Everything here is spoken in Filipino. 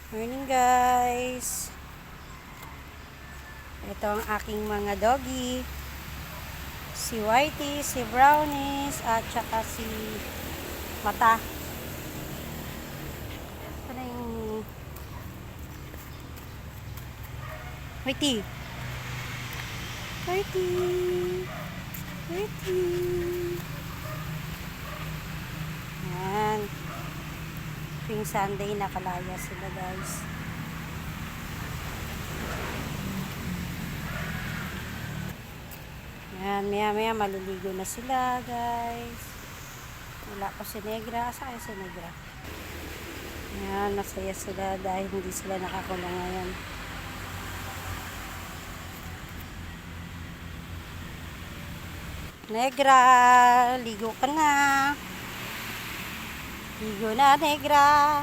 Morning guys. Ito ang aking mga doggy. Si Whitey, si Brownies, at saka si Mata. Ano yung Whitey? Whitey! Whitey! Yan. Tuwing Sunday nakalaya sila guys. Yan, maya maliligo na sila guys. Wala pa si Negra. Asa kayo si Negra? Yan, masaya sila dahil hindi sila nakakulong ngayon. Negra, ligo ka na. Ligo na, Negra.